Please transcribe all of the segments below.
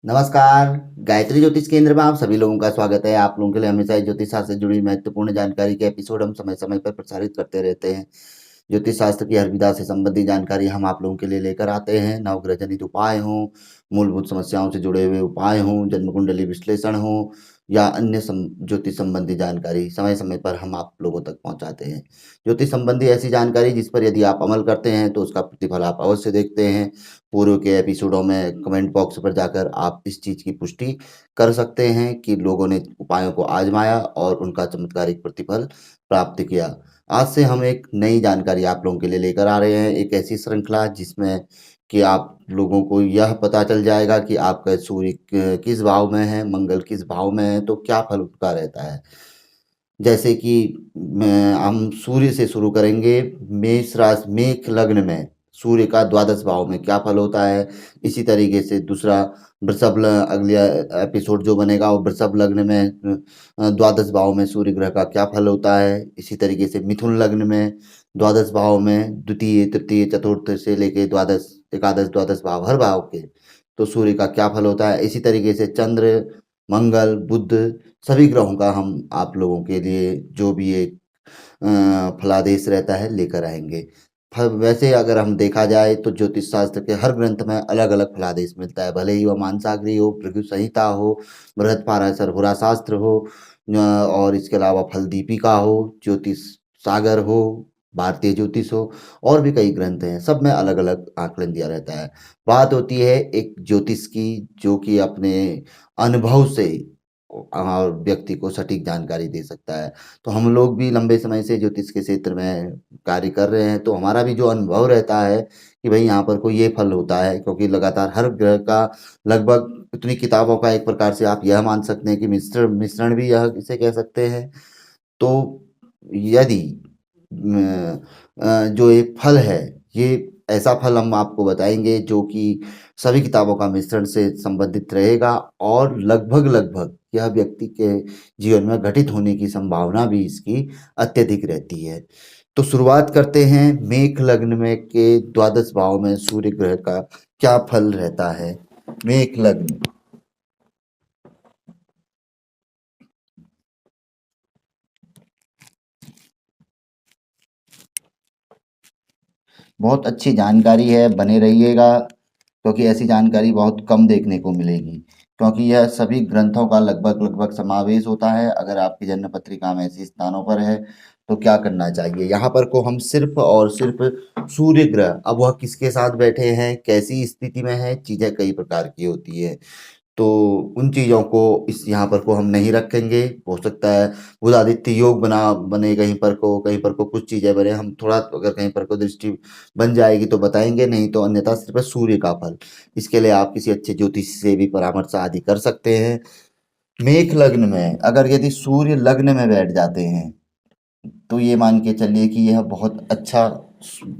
नमस्कार। गायत्री ज्योतिष केंद्र में आप सभी लोगों का स्वागत है। आप लोगों के लिए हमेशा ज्योतिष शास्त्र से जुड़ी महत्वपूर्ण जानकारी के एपिसोड हम समय समय पर प्रसारित करते रहते हैं। ज्योतिष शास्त्र की हर विधा से संबंधित जानकारी हम आप लोगों के लिए लेकर आते हैं। नवग्रह जनित उपाय हों, मूलभूत समस्याओं से जुड़े हुए उपाय हों, जन्म कुंडली विश्लेषण हो या अन्य ज्योतिष संबंधी जानकारी समय समय पर हम आप लोगों तक पहुंचाते हैं। ज्योतिष संबंधी ऐसी जानकारी जिस पर यदि आप अमल करते हैं तो उसका प्रतिफल आप अवश्य देखते हैं। पूर्व के एपिसोडों में कमेंट बॉक्स पर जाकर आप इस चीज़ की पुष्टि कर सकते हैं कि लोगों ने उपायों को आजमाया और उनका चमत्कारिक प्रतिफल प्राप्त किया। आज से हम एक नई जानकारी आप लोगों के लिए लेकर आ रहे हैं, एक ऐसी श्रृंखला जिसमें कि आप लोगों को यह पता चल जाएगा कि आपका सूर्य किस भाव में है, मंगल किस भाव में है, तो क्या फल उसका रहता है। जैसे कि हम सूर्य से शुरू करेंगे। मेष राशि मेष लग्न में सूर्य का द्वादश भाव में क्या फल होता है। इसी तरीके से दूसरा अगला एपिसोड जो बनेगा वो वृषभ लग्न में द्वादश भाव में सूर्य ग्रह का क्या फल होता है। इसी तरीके से मिथुन लग्न में द्वादश भाव में द्वितीय तृतीय चतुर्थ से लेके द्वादश एकादश द्वादश भाव हर भाव के तो सूर्य का क्या फल होता है। इसी तरीके से चंद्र मंगल बुध सभी ग्रहों का हम आप लोगों के लिए जो भी एक फलादेश रहता है लेकर आएंगे। वैसे अगर हम देखा जाए तो ज्योतिष शास्त्र के हर ग्रंथ में अलग अलग फलादेश मिलता है, भले ही वह मानसागरी हो, भृगु संहिता हो, बृहत्पाराशर होरा शास्त्र हो और इसके अलावा फल दीपिका हो, ज्योतिष सागर हो, भारतीय ज्योतिष हो और भी कई ग्रंथ हैं। सब में अलग अलग आकलन दिया रहता है। बात होती है एक ज्योतिष की जो कि अपने अनुभव से व्यक्ति को सटीक जानकारी दे सकता है। तो हम लोग भी लंबे समय से ज्योतिष के क्षेत्र में कार्य कर रहे हैं, तो हमारा भी जो अनुभव रहता है कि भाई यहाँ पर कोई ये फल होता है, क्योंकि लगातार हर ग्रह का लगभग इतनी किताबों का एक प्रकार से आप यह मान सकते हैं कि मिश्रण भी यह इसे कह सकते हैं। तो यदि जो ये फल है, ये ऐसा फल हम आपको बताएंगे जो कि सभी किताबों का मिश्रण से संबंधित रहेगा और लगभग लगभग यह व्यक्ति के जीवन में घटित होने की संभावना भी इसकी अत्यधिक रहती है। तो शुरुआत करते हैं मेष लग्न में के द्वादश भाव में सूर्य ग्रह का क्या फल रहता है। मेष लग्न बहुत अच्छी जानकारी है, बने रहिएगा क्योंकि ऐसी जानकारी बहुत कम देखने को मिलेगी, क्योंकि यह सभी ग्रंथों का लगभग लगभग समावेश होता है। अगर आपकी जन्म पत्रिका में ऐसे स्थानों पर है तो क्या करना चाहिए। यहाँ पर को हम सिर्फ और सिर्फ सूर्य ग्रह अब वह किसके साथ बैठे हैं, कैसी स्थिति में है, चीजें कई प्रकार की होती है। तो उन चीज़ों को इस यहाँ पर को हम नहीं रखेंगे। हो सकता है बुध आदित्य योग बने कहीं पर को कुछ चीज़ें बने, हम थोड़ा अगर कहीं पर को दृष्टि बन जाएगी तो बताएंगे, नहीं तो अन्यथा सिर्फ सूर्य का फल। इसके लिए आप किसी अच्छे ज्योतिषी से भी परामर्श आदि कर सकते हैं। मेष लग्न में अगर यदि सूर्य लग्न में बैठ जाते हैं तो ये मान के चलिए कि यह बहुत अच्छा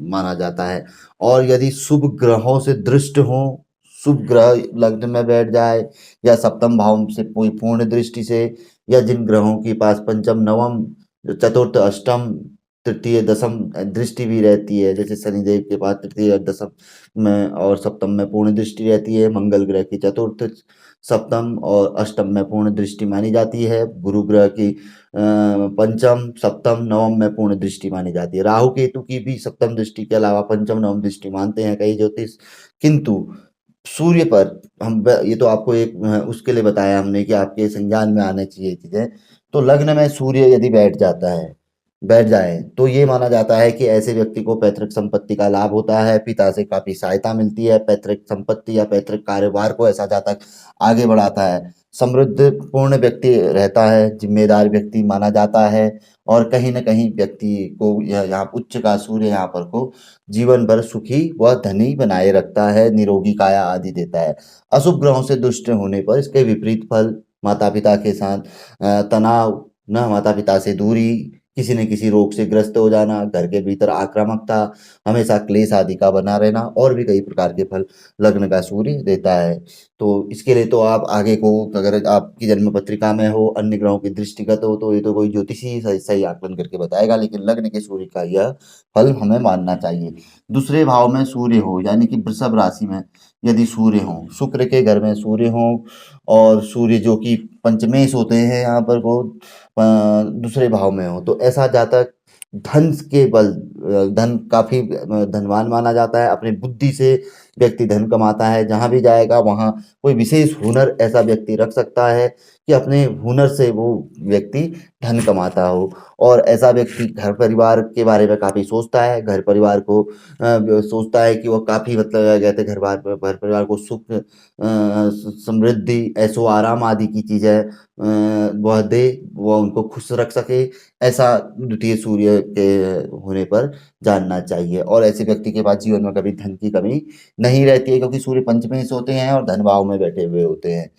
माना जाता है। और यदि शुभ ग्रहों से दृष्ट हो, शुभ ग्रह लग्न में बैठ जाए या सप्तम भाव से कोई पूर्ण दृष्टि से, या जिन ग्रहों के पास पंचम नवम चतुर्थ अष्टम तृतीय दसम दृष्टि भी रहती है, जैसे शनिदेव के पास तृतीय दसम में और सप्तम में पूर्ण दृष्टि रहती है, मंगल ग्रह की चतुर्थ सप्तम और अष्टम में पूर्ण दृष्टि मानी जाती है, गुरु ग्रह की पंचम सप्तम नवम में पूर्ण दृष्टि मानी जाती है। राहु केतु की भी सप्तम दृष्टि के अलावा पंचम नवम दृष्टि मानते हैं कई ज्योतिष। किंतु सूर्य पर ये तो आपको एक उसके लिए बताया हमने कि आपके संज्ञान में आना चाहिए चीजें। तो लग्न में सूर्य यदि बैठ जाए तो ये माना जाता है कि ऐसे व्यक्ति को पैतृक संपत्ति का लाभ होता है, पिता से काफी सहायता मिलती है, पैतृक संपत्ति या पैतृक कारोबार को ऐसा जातक आगे बढ़ाता है, समृद्ध पूर्ण व्यक्ति रहता है, जिम्मेदार व्यक्ति माना जाता है और कहीं न कहीं व्यक्ति को यह यहाँ उच्च का सूर्य यहाँ पर को जीवन भर सुखी व धनी बनाए रखता है, निरोगी काया आदि देता है। अशुभ ग्रहों से दुष्ट होने पर इसके विपरीत फल माता पिता के साथ तनाव, न माता पिता से दूरी, किसी न किसी रोग से ग्रस्त हो जाना, घर के भीतर आक्रामकता, हमेशा क्लेश आदि का बना रहना और भी कई प्रकार के फल लग्न का सूर्य देता है। तो इसके लिए तो आप आगे को अगर आपकी जन्म पत्रिका में हो, अन्य ग्रहों की दृष्टिगत हो, तो ये तो कोई ज्योतिषी ही सही सही आकलन करके बताएगा, लेकिन लग्न के सूर्य का यह फल हमें मानना चाहिए। दूसरे भाव में सूर्य हो यानी कि वृषभ राशि में यदि सूर्य हों, शुक्र के घर में सूर्य हों और सूर्य जो कि पंचमेश होते हैं यहाँ पर वो दूसरे भाव में हो, तो ऐसा जातक धन के बल धन काफ़ी धनवान माना जाता है। अपनी बुद्धि से व्यक्ति धन कमाता है, जहाँ भी जाएगा वहाँ कोई विशेष हुनर ऐसा व्यक्ति रख सकता है कि अपने हुनर से वो व्यक्ति धन कमाता हो। और ऐसा व्यक्ति घर परिवार के बारे में काफ़ी सोचता है, घर परिवार को सोचता है कि वो काफ़ी मतलब क्या कहते हैं घर परिवार को सुख समृद्धि ऐशो आराम आदि की चीज़ें वह दे, वह उनको खुश रख सके, ऐसा द्वितीय सूर्य के होने पर जानना चाहिए। और ऐसे व्यक्ति के पास जीवन में कभी धन की कमी नहीं रहती है, क्योंकि सूर्य पंचमें से होते हैं और धन भाव में बैठे हुए होते हैं।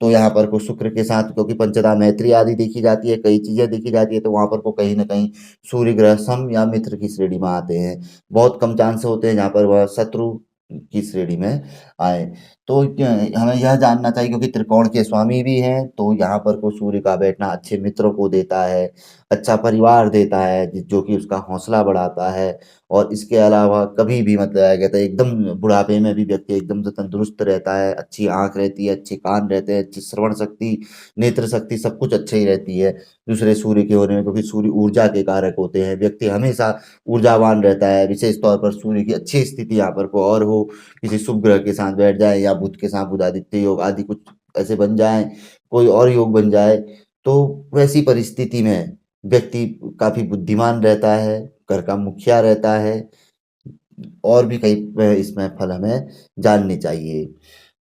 तो यहाँ पर को शुक्र के साथ क्योंकि पंचदा मैत्री आदि देखी जाती है, कई चीज़ें देखी जाती है, तो वहाँ पर को कहीं न कहीं सूर्य ग्रह सम या मित्र की श्रेणी में आते हैं। बहुत कम चांस होते हैं जहाँ पर वह शत्रु की श्रेणी में आए। तो हमें यह जानना चाहिए, क्योंकि त्रिकोण के स्वामी भी हैं, तो यहाँ पर को सूर्य का बैठना अच्छे मित्रों को देता है, अच्छा परिवार देता है, जो कि उसका हौसला बढ़ाता है। और इसके अलावा कभी भी मतलब क्या कहते हैं एकदम बुढ़ापे में भी व्यक्ति एकदम से तंदुरुस्त रहता है, अच्छी आँख रहती है, अच्छे कान रहते हैं, अच्छी श्रवण शक्ति, नेत्र शक्ति सब कुछ अच्छी ही रहती है दूसरे सूर्य के होने में, क्योंकि सूर्य ऊर्जा के कारक होते हैं। व्यक्ति हमेशा ऊर्जावान रहता है, विशेष तौर पर सूर्य की अच्छी स्थिति यहाँ पर को और हो, किसी शुभ ग्रह के साथ बैठ जाए या बुध के साथ बुधादित्य योग आदि कुछ ऐसे बन जाए, कोई और योग बन जाए, तो वैसी परिस्थिति में व्यक्ति काफ़ी बुद्धिमान रहता है, घर का मुखिया रहता है। और भी कई इसमें फल हमें जानने चाहिए।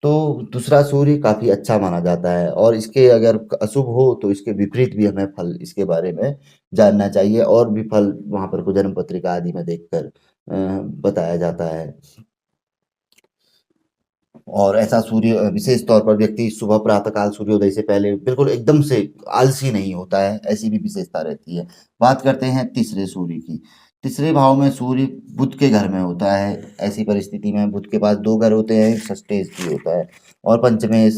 तो दूसरा सूर्य काफ़ी अच्छा माना जाता है, और इसके अगर अशुभ हो तो इसके विपरीत भी हमें फल इसके बारे में जानना चाहिए, और भी फल वहाँ पर को जन्म पत्रिका आदि में देखकर बताया जाता है। और ऐसा सूर्य विशेष तौर पर व्यक्ति सुबह प्रातः काल सूर्योदय से पहले बिल्कुल एकदम से आलसी नहीं होता है, ऐसी भी विशेषता रहती है। बात करते हैं तीसरे सूर्य की। तीसरे भाव में सूर्य बुध के घर में होता है। ऐसी परिस्थिति में बुध के पास 2 घर होते हैं, एक षष्ठे स्थिति होता है और पंचमें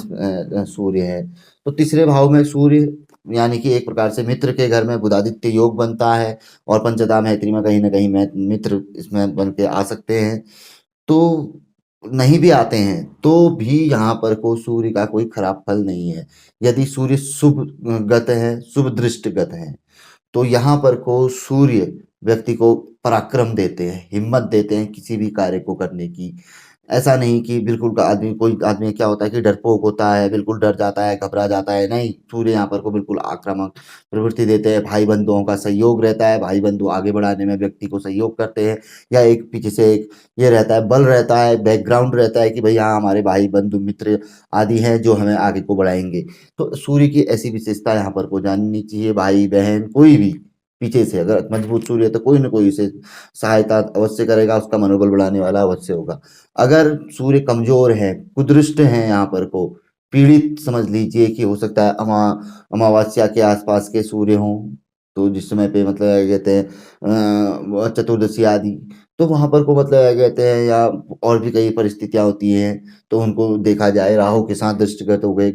सूर्य है। तो तीसरे भाव में सूर्य यानी कि एक प्रकार से मित्र के घर में बुधादित्य योग बनता है, और पंचदा मैत्री में कहीं न कहीं मित्र इसमें बन के आ सकते हैं। तो नहीं भी आते हैं, तो भी यहाँ पर को सूर्य का कोई खराब फल नहीं है। यदि सूर्य शुभ गत है, शुभ दृष्टिगत है, तो यहाँ पर को सूर्य व्यक्ति को पराक्रम देते हैं, हिम्मत देते हैं किसी भी कार्य को करने की। ऐसा नहीं कि बिल्कुल कोई आदमी क्या होता है कि डरपोक होता है, बिल्कुल डर जाता है, घबरा जाता है, नहीं, सूर्य यहाँ पर को बिल्कुल आक्रामक प्रवृत्ति देते हैं। भाई-बंधुओं का सहयोग रहता है, भाई-बंधु आगे बढ़ाने में व्यक्ति को सहयोग करते हैं, या एक पीछे से एक ये रहता है, बल रहता है, बैकग्राउंड रहता है कि भई हाँ, हमारे भाई-बंधु, मित्र आदि हैं जो हमें आगे को बढ़ाएँगे। तो सूर्य की ऐसी विशेषता यहाँ पर को जाननी चाहिए, भाई-बहन कोई भी पीछे से अगर मजबूत सूर्य है तो कोई न कोई उसे सहायता अवश्य करेगा, उसका मनोबल बढ़ाने वाला अवश्य होगा। अगर सूर्य कमज़ोर है, कुदृष्ट हैं यहाँ पर को, पीड़ित समझ लीजिए कि हो सकता है अमावस्या के आस-पास के सूर्य हों, तो जिस समय पे मतलब क्या कहते हैं चतुर्दशी आदि, तो वहाँ पर को मतलब क्या कहते हैं या और भी कई परिस्थितियाँ होती हैं, तो उनको देखा जाए, राहु के साथ दृष्टिगत हो गए,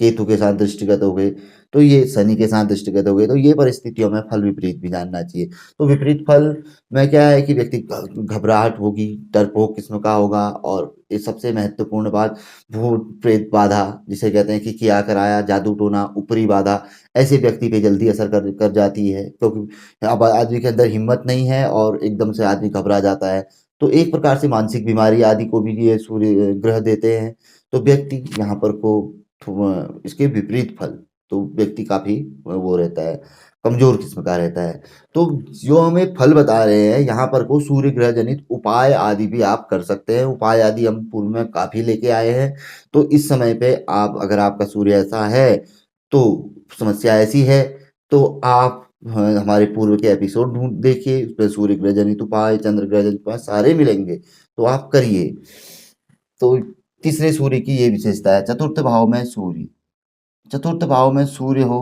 केतु के साथ दृष्टिगत हो गए, तो ये शनि के साथ दृष्टिगत हो गए, तो ये परिस्थितियों में फल विपरीत भी जानना चाहिए। तो विपरीत फल में क्या है कि व्यक्ति घबराहट होगी, डरपोक किस्म का होगा, और ये सबसे महत्वपूर्ण बात भूत प्रेत बाधा जिसे कहते हैं कि किया कराया जादू टोना ऊपरी बाधा ऐसे व्यक्ति पे जल्दी असर कर कर जाती है, क्योंकि अब आदमी के अंदर हिम्मत नहीं है और एकदम से आदमी घबरा जाता है। तो एक प्रकार से मानसिक बीमारी आदि को भी ये सूर्य ग्रह देते हैं। तो व्यक्ति यहाँ पर को इसके विपरीत फल, तो व्यक्ति काफ़ी वो रहता है, कमज़ोर किस्म का रहता है। तो जो हमें फल बता रहे हैं, यहाँ पर को सूर्य ग्रह जनित उपाय आदि भी आप कर सकते हैं। उपाय आदि हम पूर्व में काफ़ी लेके आए हैं। तो इस समय पे आप अगर आपका सूर्य ऐसा है, तो समस्या ऐसी है, तो आप हमारे पूर्व के एपिसोड ढूँढ देखिए, उसपे सूर्य ग्रह जनित उपाय, चंद्र ग्रह जनित उपाय सारे मिलेंगे, तो आप करिए। तो तीसरे सूर्य की ये विशेषता है। चतुर्थ भाव में सूर्य, चतुर्थ भाव में सूर्य हो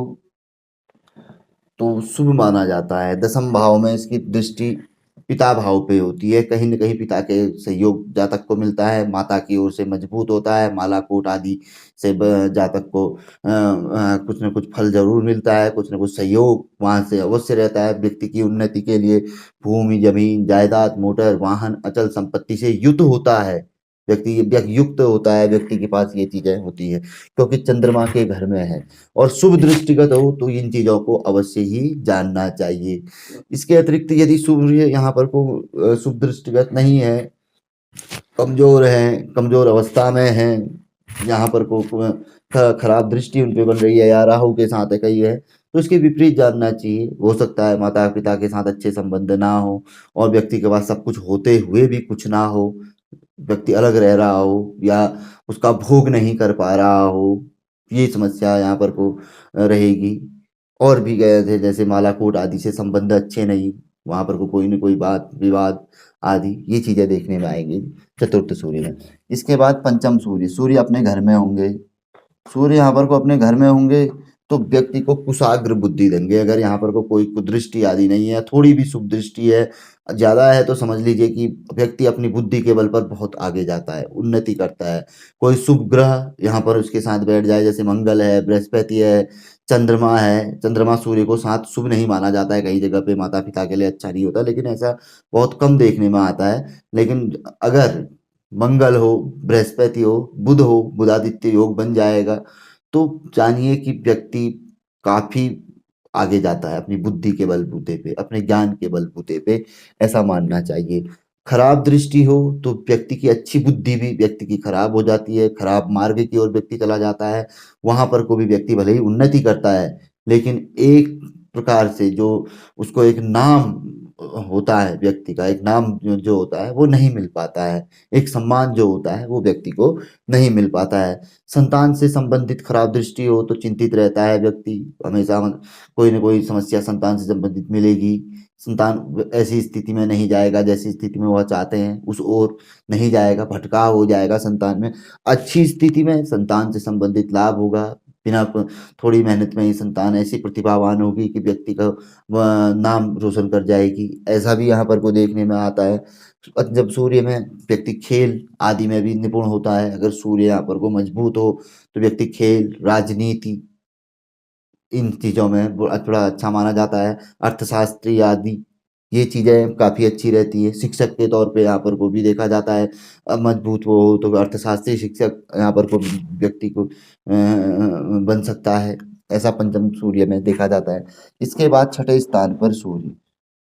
तो शुभ माना जाता है। दसम भाव में इसकी दृष्टि पिता भाव पे होती है, कहीं न कहीं पिता के सहयोग जातक को मिलता है, माता की ओर से मजबूत होता है, माला-कोट आदि से जातक को कुछ न कुछ फल ज़रूर मिलता है, कुछ न कुछ सहयोग वहाँ से अवश्य रहता है। व्यक्ति की उन्नति के लिए भूमि, ज़मीन, जायदाद, मोटर, वाहन, अचल संपत्ति से युत होता है। युक्त होता है, व्यक्ति के पास ये चीजें होती है क्योंकि चंद्रमा के घर में है। और शुभ दृष्टिगत हो तो इन चीजों को अवश्य ही जानना चाहिए। इसके अतिरिक्त यदि सूर्य यहाँ पर को शुभ दृष्टिगत नहीं है, कमजोर है, कमजोर अवस्था में है, यहाँ पर को खराब दृष्टि उन पे बन रही है या राहु के साथ है कहीं है, तो इसके विपरीत जानना चाहिए। हो सकता है माता पिता के साथ अच्छे संबंध ना हो और व्यक्ति के पास सब कुछ होते हुए भी कुछ ना हो, व्यक्ति अलग रह रहा हो या उसका भोग नहीं कर पा रहा हो, ये समस्या यहाँ पर को रहेगी। और भी गए थे जैसे मालाकोट आदि से संबंध अच्छे नहीं, वहां पर को कोई न कोई बात विवाद आदि ये चीजें देखने में आएंगी चतुर्थ सूर्य में। इसके बाद पंचम सूर्य, सूर्य अपने घर में होंगे, सूर्य यहाँ पर को अपने घर में होंगे तो व्यक्ति को कुशाग्र बुद्धि देंगे। अगर यहाँ पर को कोई कुदृष्टि आदि नहीं है, थोड़ी भी शुभ दृष्टि है, ज्यादा है, तो समझ लीजिए कि व्यक्ति अपनी बुद्धि के बल पर बहुत आगे जाता है, उन्नति करता है। कोई शुभ ग्रह यहाँ पर उसके साथ बैठ जाए, जैसे मंगल है, बृहस्पति है, चंद्रमा है। चंद्रमा सूर्य को साथ शुभ नहीं माना जाता है, कई जगह पे माता पिता के लिए अच्छा नहीं होता, लेकिन ऐसा बहुत कम देखने में आता है। लेकिन अगर मंगल हो, बृहस्पति हो, बुध हो, बुधादित्य योग बन जाएगा, तो जानिए कि व्यक्ति काफी आगे जाता है अपनी बुद्धि के बलबूते पे, अपने ज्ञान के बलबूते पे, ऐसा मानना चाहिए। खराब दृष्टि हो तो व्यक्ति की अच्छी बुद्धि भी व्यक्ति की खराब हो जाती है, खराब मार्ग की ओर व्यक्ति चला जाता है। वहां पर को भी व्यक्ति भले ही उन्नति करता है, लेकिन एक प्रकार से जो उसको एक नाम होता है, व्यक्ति का एक नाम जो होता है वो नहीं मिल पाता है, एक सम्मान जो होता है वो व्यक्ति को नहीं मिल पाता है। संतान से संबंधित खराब दृष्टि हो तो चिंतित रहता है व्यक्ति, हमेशा कोई ना कोई समस्या संतान से संबंधित मिलेगी। संतान ऐसी स्थिति में नहीं जाएगा जैसी स्थिति में वह चाहते हैं, उस ओर नहीं जाएगा, भटकाव हो जाएगा संतान में। अच्छी स्थिति में संतान से संबंधित लाभ होगा, बिना थोड़ी मेहनत में ही संतान ऐसी प्रतिभावान होगी कि व्यक्ति का नाम रोशन कर जाएगी, ऐसा भी यहाँ पर को देखने में आता है। जब सूर्य में व्यक्ति खेल आदि में भी निपुण होता है, अगर सूर्य यहाँ पर को मजबूत हो तो व्यक्ति खेल, राजनीति, इन चीजों में थोड़ा अच्छा माना जाता है। अर्थशास्त्री आदि ये चीजें काफी अच्छी रहती है। शिक्षक के तौर पे यहाँ पर को भी देखा जाता है, मजबूत वो हो तो अर्थशास्त्री शिक्षक यहाँ पर को व्यक्ति को बन सकता है, ऐसा पंचम सूर्य में देखा जाता है। इसके बाद छठे स्थान पर सूर्य,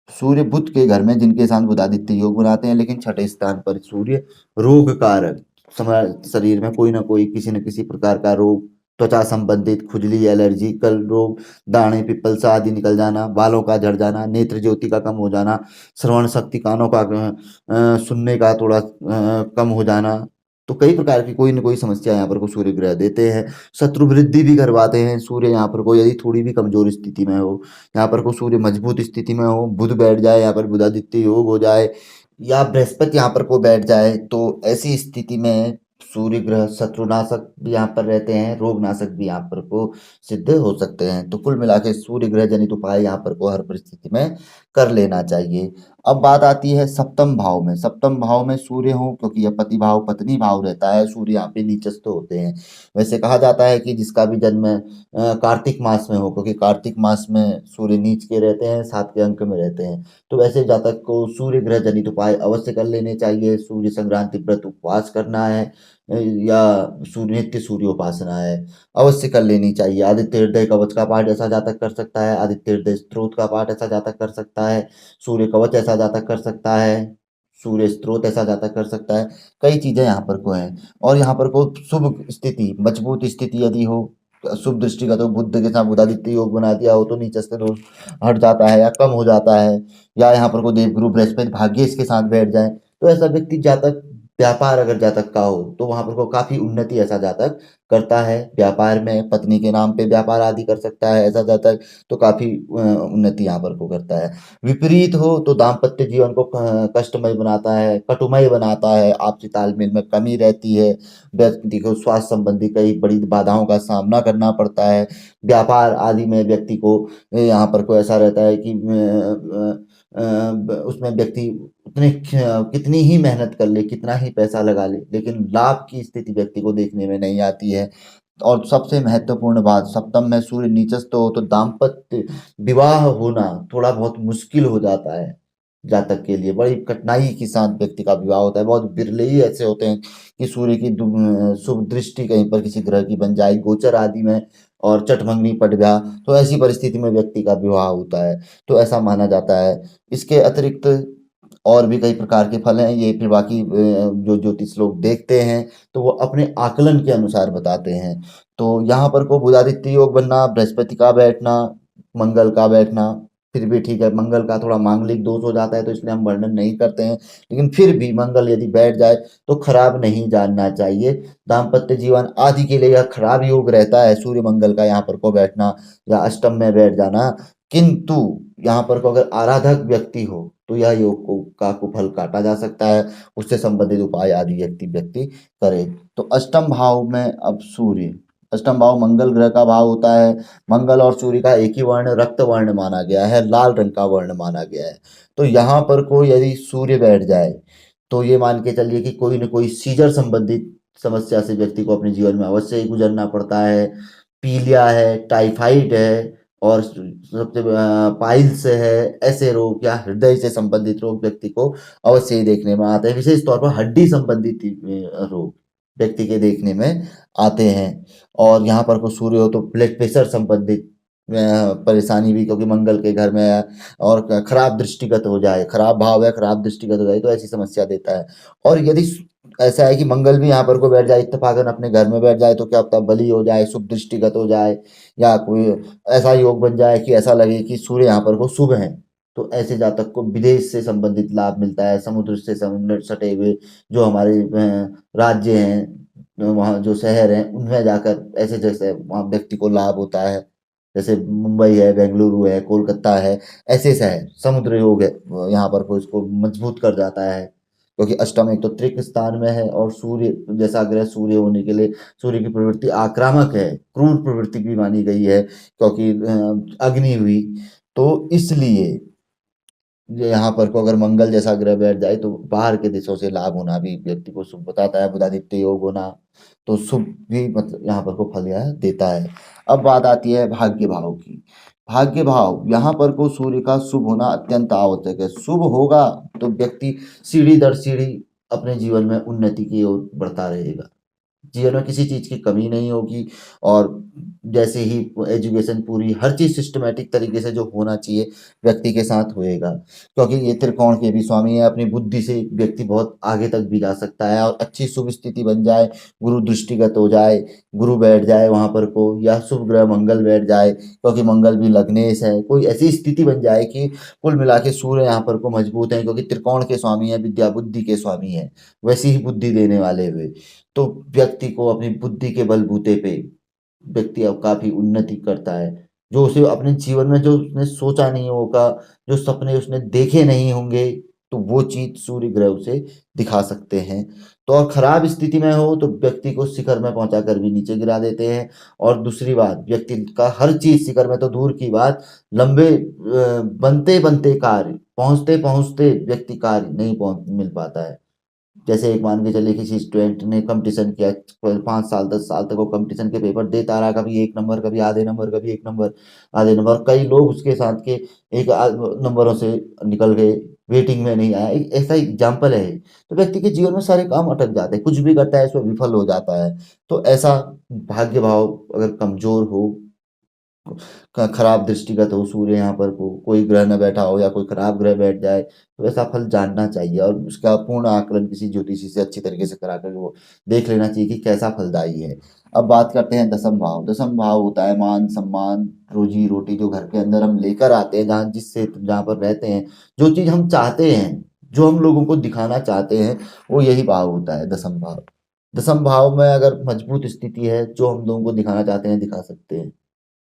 सूर्य बुध के घर में जिनके साथ बुधादित्य योग बनाते हैं, लेकिन छठे स्थान पर सूर्य रोग कारक, शरीर में कोई ना कोई किसी न किसी प्रकार का रोग, त्वचा संबंधित खुजली, एलर्जिकल रोग, दाने पिपल्सा आदि निकल जाना, बालों का झड़ जाना, नेत्र ज्योति का कम हो जाना, श्रवण शक्ति कानों का सुनने का थोड़ा कम हो जाना, तो कई प्रकार की कोई न कोई समस्या यहाँ पर को सूर्य ग्रह देते हैं। शत्रु वृद्धि भी करवाते हैं सूर्य यहाँ पर को, यदि थोड़ी भी कमजोर स्थिति में हो। यहाँ पर को सूर्य मजबूत स्थिति में हो, बुध बैठ जाए यहाँ पर, बुधादित्य योग हो जाए, या बृहस्पति यहाँ पर को बैठ जाए, तो ऐसी स्थिति में सूर्य ग्रह शत्रुनाशक भी यहाँ पर रहते हैं, रोग नाशक भी यहाँ पर को सिद्ध हो सकते हैं। तो कुल मिला के सूर्य ग्रह जनित उपाय यहाँ पर को हर परिस्थिति में कर लेना चाहिए। अब बात आती है सप्तम भाव में। सप्तम भाव में सूर्य हो, क्योंकि यह पति भाव पत्नी भाव रहता है, सूर्य यहाँ पे नीचस्थ होते हैं। वैसे कहा जाता है कि जिसका भी जन्म कार्तिक मास में हो, क्योंकि कार्तिक मास में सूर्य नीच के रहते हैं, 7 के अंक में रहते हैं, तो वैसे जातक को सूर्य ग्रह जनित उपाय अवश्य कर लेने चाहिए। सूर्य संक्रांति व्रत उपवास करना है, या नित्य सूर्य उपासना है, अवश्य कर लेनी चाहिए। आदित्य हृदय कवच का पाठ ऐसा जातक कर सकता है, आदित्य हृदय स्त्रोत का पाठ ऐसा जातक कर सकता है, सूर्य कवच ऐसा जातक कर सकता है, सूर्य स्त्रोत ऐसा जातक कर सकता है। कई चीजें यहाँ पर को हैं। और यहाँ पर को शुभ स्थिति, मजबूत स्थिति यदि हो, शुभ दृष्टि का तो बुद्ध के साथ बुधादित्य योग बना दिया हो तो नीचस्थ दोष हट जाता है या कम हो जाता है। या यहाँ पर को देवगुरु बृहस्पति भाग्येश के साथ बैठ जाए, तो ऐसा व्यक्ति जातक, व्यापार अगर जातक का हो तो वहां पर को काफी उन्नति ऐसा जातक करता है। व्यापार में पत्नी के नाम पे व्यापार आदि कर सकता है ऐसा जातक, तो काफी उन्नति यहाँ पर को करता है। विपरीत हो तो दाम्पत्य जीवन को कष्टमय बनाता है, कटुमय बनाता है, आपसी तालमेल में कमी रहती है, व्यक्ति को स्वास्थ्य संबंधी कई बड़ी बाधाओं का सामना करना पड़ता है। व्यापार आदि में व्यक्ति को यहाँ पर को ऐसा रहता है कि उसमें व्यक्ति उतने कितनी ही मेहनत कर ले, कितना ही पैसा लगा ले, लेकिन लाभ की स्थिति व्यक्ति को देखने में नहीं आती है। और सबसे महत्वपूर्ण बात, सप्तम में सूर्य नीचस्थ हो तो दाम्पत्य विवाह होना थोड़ा बहुत मुश्किल हो जाता है। जातक के लिए बड़ी कठिनाई के साथ व्यक्ति का विवाह होता है। बहुत बिरले ही ऐसे होते हैं कि सूर्य की शुभ दृष्टि कहीं पर किसी ग्रह की बन जाए गोचर आदि में और चटमंगनी पट गया, तो ऐसी परिस्थिति में व्यक्ति का विवाह होता है। तो ऐसा माना जाता है। इसके अतिरिक्त और भी कई प्रकार के फल हैं, ये फिर बाकी जो ज्योतिष लोग देखते हैं तो वो अपने आकलन के अनुसार बताते हैं। तो यहाँ पर को बुधादित्य योग बनना, बृहस्पति का बैठना, मंगल का बैठना, फिर भी ठीक है। मंगल का थोड़ा मांगलिक दोष हो जाता है तो इसलिए हम वर्णन नहीं करते हैं, लेकिन फिर भी मंगल यदि बैठ जाए तो खराब नहीं जानना चाहिए। दाम्पत्य जीवन आदि के लिए यह खराब योग रहता है सूर्य मंगल का यहाँ पर को बैठना या अष्टम में बैठ जाना। किंतु यहाँ पर को अगर आराधक व्यक्ति हो तो यह योग को का कुफल काटा जा सकता है, उससे संबंधित उपाय आदि व्यक्ति करे। तो अष्टम भाव में अब सूर्य, अष्टम भाव मंगल ग्रह का भाव होता है। मंगल और सूर्य का एक ही वर्ण रक्त वर्ण माना गया है, लाल रंग का वर्ण माना गया है। तो यहाँ पर को यदि सूर्य बैठ जाए तो ये मान के चलिए कि कोई न कोई सीजर संबंधित समस्या से व्यक्ति को अपने जीवन में अवश्य ही गुजरना पड़ता है। पीलिया है, टाइफाइड है और सबसे पाइल्स है, ऐसे रोग या हृदय से संबंधित रोग व्यक्ति को अवश्य ही देखने में आते हैं। विशेष तौर पर हड्डी संबंधित रोग व्यक्ति के देखने में आते हैं। और यहाँ पर को सूर्य हो तो ब्लड प्रेशर संबंधित परेशानी भी, क्योंकि मंगल के घर में है और खराब दृष्टिगत हो जाए, खराब भाव है, खराब दृष्टिगत हो जाए तो ऐसी समस्या देता है। और यदि ऐसा है कि मंगल भी यहाँ पर को बैठ जाए, इत्तेफाकन अपने घर में बैठ जाए तो क्या पता बली हो जाए, शुभ दृष्टिगत हो जाए, या कोई ऐसा योग बन जाए कि ऐसा लगे कि सूर्य यहाँ पर को शुभ है। तो ऐसे जातक को विदेश से संबंधित लाभ मिलता है, समुद्र से सटे हुए जो हमारे राज्य हैं, वहाँ जो शहर हैं उनमें जाकर ऐसे जैसे वहाँ व्यक्ति को लाभ होता है। जैसे मुंबई है, बेंगलुरु है, कोलकाता है, ऐसे शहर समुद्र योग है यहाँ पर को इसको मजबूत कर जाता है। क्योंकि अष्टम एक तो त्रिक स्थान में है और सूर्य जैसा ग्रह सूर्य होने के लिए सूर्य की प्रवृत्ति आक्रामक है, क्रूर प्रवृत्ति भी मानी गई है क्योंकि अग्नि हुई। तो इसलिए यहाँ पर को अगर मंगल जैसा ग्रह बैठ जाए तो बाहर के देशों से लाभ होना भी व्यक्ति को शुभ बताता है। बुधादित्य योग होना तो शुभ भी मतलब यहाँ पर को फल यह देता है। अब बात आती है भाग्य भाव की। भाग्य भाव यहाँ पर को सूर्य का शुभ होना अत्यंत आवश्यक है। शुभ होगा तो व्यक्ति सीढ़ी दर सीढ़ी अपने जीवन में उन्नति की ओर बढ़ता रहेगा, जीवन में किसी चीज़ की कमी नहीं होगी। और जैसे ही एजुकेशन पूरी हर चीज़ सिस्टमैटिक तरीके से जो होना चाहिए व्यक्ति के साथ होएगा, क्योंकि ये त्रिकोण के भी स्वामी है। अपनी बुद्धि से व्यक्ति बहुत आगे तक भी जा सकता है और अच्छी शुभ स्थिति बन जाए, गुरु दृष्टिगत हो जाए, गुरु बैठ जाए वहाँ पर को, या शुभ ग्रह मंगल बैठ जाए क्योंकि मंगल भी लग्नेश है, कोई ऐसी स्थिति बन जाए कि कुल मिला के सूर्य यहाँ पर को मजबूत है क्योंकि त्रिकोण के स्वामी है, विद्या बुद्धि के स्वामी है, वैसी ही बुद्धि देने वाले हुए। तो व्यक्ति को अपनी बुद्धि के बलबूते पे व्यक्ति अब काफ़ी उन्नति करता है। जो उसे अपने जीवन में जो उसने सोचा नहीं होगा, जो सपने उसने देखे नहीं होंगे, तो वो चीज़ सूर्य ग्रह उसे दिखा सकते हैं। तो और खराब स्थिति में हो तो व्यक्ति को शिखर में पहुँचाकर भी नीचे गिरा देते हैं। और दूसरी बात, व्यक्ति का हर चीज़ शिखर में तो दूर की बात, लंबे बनते-बनते कार्य, पहुँचते-पहुँचते व्यक्ति कार्य नहीं पहुँच मिल पाता है। जैसे एक मान के चलिए किसी स्टूडेंट ने कंपटीशन किया, 5 साल 10 साल तक वो कंपटीशन के पेपर देता रहा, कभी 1 नंबर, कभी आधे नंबर, कभी 1 नंबर, आधे नंबर। कई लोग उसके साथ के एक नंबरों से निकल गए, वेटिंग में नहीं आया, एक ऐसा एग्जाम्पल है। तो व्यक्ति के जीवन में सारे काम अटक जाते हैं, कुछ भी करता है इसमें विफल हो जाता है। तो ऐसा भाग्य भाव अगर कमजोर हो, खराब दृष्टिगत हो, सूर्य यहाँ पर कोई ग्रह न बैठा हो या कोई खराब ग्रह बैठ जाए, तो ऐसा फल जानना चाहिए और उसका पूर्ण आकलन किसी ज्योतिषी से अच्छी तरीके से करा कर वो देख लेना चाहिए कि कैसा फलदायी है। अब बात करते हैं दसम भाव। दसम भाव होता है मान सम्मान, रोजी रोटी, जो घर के अंदर हम लेकर आते हैं, जहाँ जिससे जहाँ पर रहते हैं, जो चीज़ हम चाहते हैं, जो हम लोगों को दिखाना चाहते हैं, वो यही भाव होता है दसम भाव। दसम भाव में अगर मजबूत स्थिति है, जो हम लोगों को दिखाना चाहते हैं दिखा सकते हैं,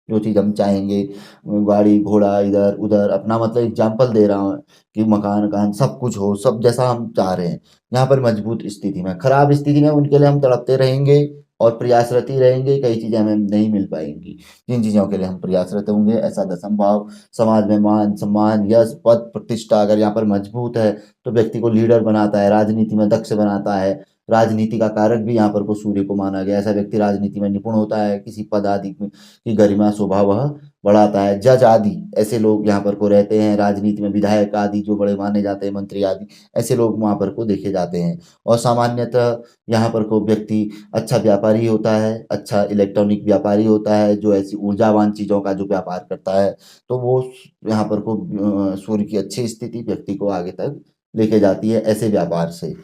जो चीज़ हम चाहेंगे, गाड़ी घोड़ा इधर उधर, अपना मतलब एग्जाम्पल दे रहा हूँ कि मकान वकान सब कुछ हो, सब जैसा हम चाह रहे हैं। यहाँ पर मजबूत स्थिति में, खराब स्थिति में उनके लिए हम तड़पते रहेंगे और प्रयासरत ही रहेंगे, कई चीज़ें हमें नहीं मिल पाएंगी जिन चीज़ों के लिए हम प्रयासरत होंगे। ऐसा दसम भाव समाज में मान सम्मान यश पद प्रतिष्ठा अगर यहाँ पर मजबूत है तो व्यक्ति को लीडर बनाता है, राजनीति में दक्ष बनाता है, राजनीति का कारक भी यहाँ पर को सूर्य को माना गया। ऐसा व्यक्ति राजनीति में निपुण होता है, किसी पद आदि की गरिमा शोभा वह बढ़ाता है। जज आदि ऐसे लोग यहाँ पर को रहते हैं राजनीति में, विधायक आदि जो बड़े माने जाते हैं, मंत्री आदि ऐसे लोग वहाँ पर को देखे जाते हैं। और सामान्यतः यहाँ पर को व्यक्ति अच्छा व्यापारी होता है, अच्छा इलेक्ट्रॉनिक व्यापारी होता है, जो ऐसी ऊर्जावान चीज़ों का जो व्यापार करता है, तो वो यहाँ पर को सूर्य की अच्छी स्थिति व्यक्ति को आगे तक लेके जाती है ऐसे व्यापार से।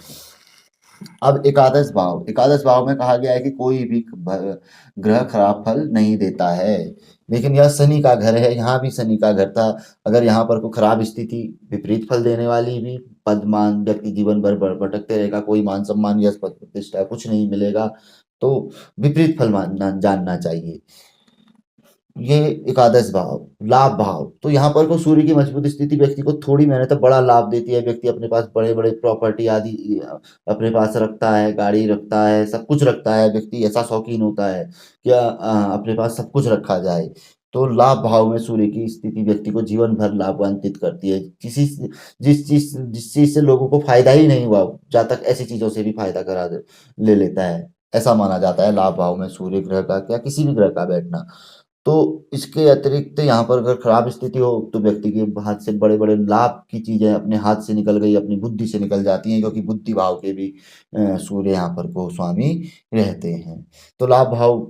अब एकादश भाव में कहा गया है कि कोई भी ग्रह खराब फल नहीं देता है, लेकिन यह शनि का घर है, यहाँ भी शनि का घर था। अगर यहाँ पर कोई खराब स्थिति विपरीत फल देने वाली भी, पद मान व्यक्ति जीवन भर भटकते रहेगा, कोई मान सम्मान या पद प्रतिष्ठा कुछ नहीं मिलेगा, तो विपरीत फल मानना जानना चाहिए। ये एकादश भाव, लाभ भाव, तो यहाँ पर को सूर्य की मजबूत स्थिति व्यक्ति को थोड़ी मेहनत बड़ा लाभ देती है। व्यक्ति अपने पास बड़े बड़े प्रॉपर्टी आदि अपने पास रखता है, गाड़ी रखता है, सब कुछ रखता है, व्यक्ति ऐसा शौकीन होता है कि अपने पास सब कुछ रखा जाए। तो लाभ भाव में सूर्य की स्थिति व्यक्ति को जीवन भर लाभान्वित करती है। जिस चीज से लोगों को फायदा ही नहीं हुआ, जातक ऐसी चीजों से भी फायदा ले लेता है। ऐसा माना जाता है लाभ भाव में सूर्य ग्रह का या किसी भी ग्रह का बैठना। तो इसके अतिरिक्त यहाँ पर अगर खराब स्थिति हो तो व्यक्ति के हाथ से बड़े बड़े लाभ की चीजें अपने हाथ से निकल गई, अपनी बुद्धि से निकल जाती हैं, क्योंकि बुद्धि भाव के भी सूर्य यहाँ पर को स्वामी रहते हैं। तो लाभ भाव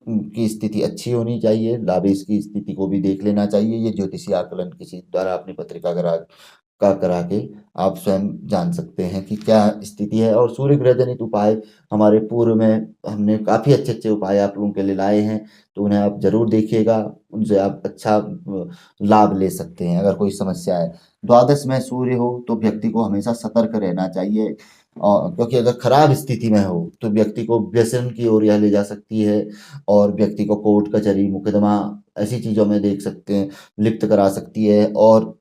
की स्थिति अच्छी होनी चाहिए, लाभेश की स्थिति को भी देख लेना चाहिए। ये ज्योतिषीय आकलन किसी द्वारा अपनी पत्रिका का करा के आप स्वयं जान सकते हैं कि क्या स्थिति है। और सूर्य ग्रह जनित उपाय हमारे पूर्व में हमने काफ़ी अच्छे अच्छे उपाय आप लोगों के लिए लाए हैं, तो उन्हें आप जरूर देखिएगा, उनसे आप अच्छा लाभ ले सकते हैं अगर कोई समस्या है। द्वादश में सूर्य हो तो व्यक्ति को हमेशा सतर्क रहना चाहिए, और क्योंकि अगर खराब स्थिति में हो तो व्यक्ति को व्यसन की ओर यह ले जा सकती है, और व्यक्ति को कोर्ट कचहरी मुकदमा ऐसी चीज़ों में देख सकते हैं, लिप्त करा सकती है। और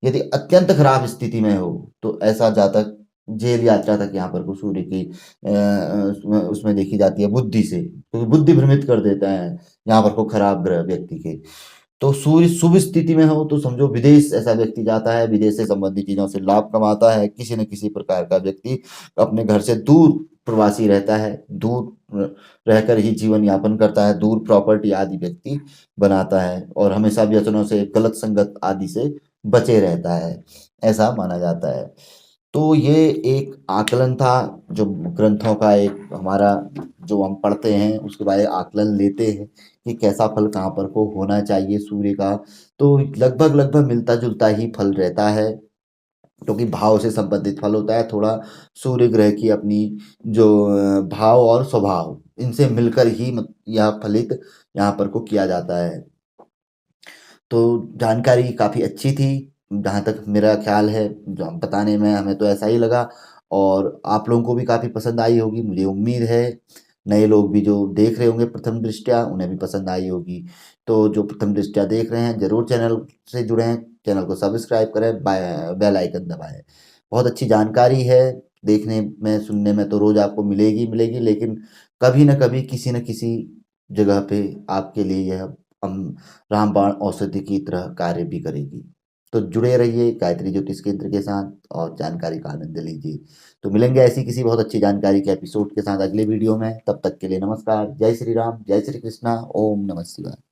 यदि अत्यंत खराब स्थिति में हो तो ऐसा जातक जेल यात्रा तक यहाँ पर को सूर्य की उसमें देखी जाती है बुद्धि से, क्योंकि बुद्धि भ्रमित कर देता है यहाँ पर को खराब ग्रह व्यक्ति के। तो सूर्य शुभ स्थिति में हो तो समझो विदेश ऐसा व्यक्ति जाता है, विदेश से संबंधित चीजों से लाभ कमाता है। किसी न किसी प्रकार का व्यक्ति अपने घर से दूर प्रवासी रहता है, दूर रहकर ही जीवन यापन करता है, दूर प्रॉपर्टी आदि व्यक्ति बनाता है, और हमेशा व्यसनों से, गलत संगत आदि से बचे रहता है, ऐसा माना जाता है। तो ये एक आकलन था, जो ग्रंथों का एक हमारा जो हम पढ़ते हैं उसके बारे में आकलन लेते हैं कि कैसा फल कहाँ पर को होना चाहिए सूर्य का। तो लगभग लगभग मिलता जुलता ही फल रहता है, क्योंकि भाव से संबंधित फल होता है। थोड़ा सूर्य ग्रह की अपनी जो भाव और स्वभाव, इनसे मिलकर ही यह फलित यहाँ पर को किया जाता है। तो जानकारी काफ़ी अच्छी थी, जहाँ तक मेरा ख्याल है, जो हम बताने में हमें तो ऐसा ही लगा, और आप लोगों को भी काफ़ी पसंद आई होगी, मुझे उम्मीद है। नए लोग भी जो देख रहे होंगे प्रथम दृष्टया, उन्हें भी पसंद आई होगी। तो जो प्रथम दृष्टया देख रहे हैं ज़रूर चैनल से जुड़ें, चैनल को सब्सक्राइब करें, बेल आइकन दबाएं। बहुत अच्छी जानकारी है, देखने में सुनने में तो रोज़ आपको मिलेगी मिलेगी, लेकिन कभी न कभी किसी न किसी जगह पे आपके लिए यह रामबाण औषधि की तरह कार्य भी करेगी। तो जुड़े रहिए गायत्री ज्योतिष केंद्र के साथ और जानकारी का आनंद लीजिए। तो मिलेंगे ऐसी किसी बहुत अच्छी जानकारी के एपिसोड के साथ अगले वीडियो में। तब तक के लिए नमस्कार, जय श्री राम, जय श्री कृष्णा, ओम नमः शिवाय।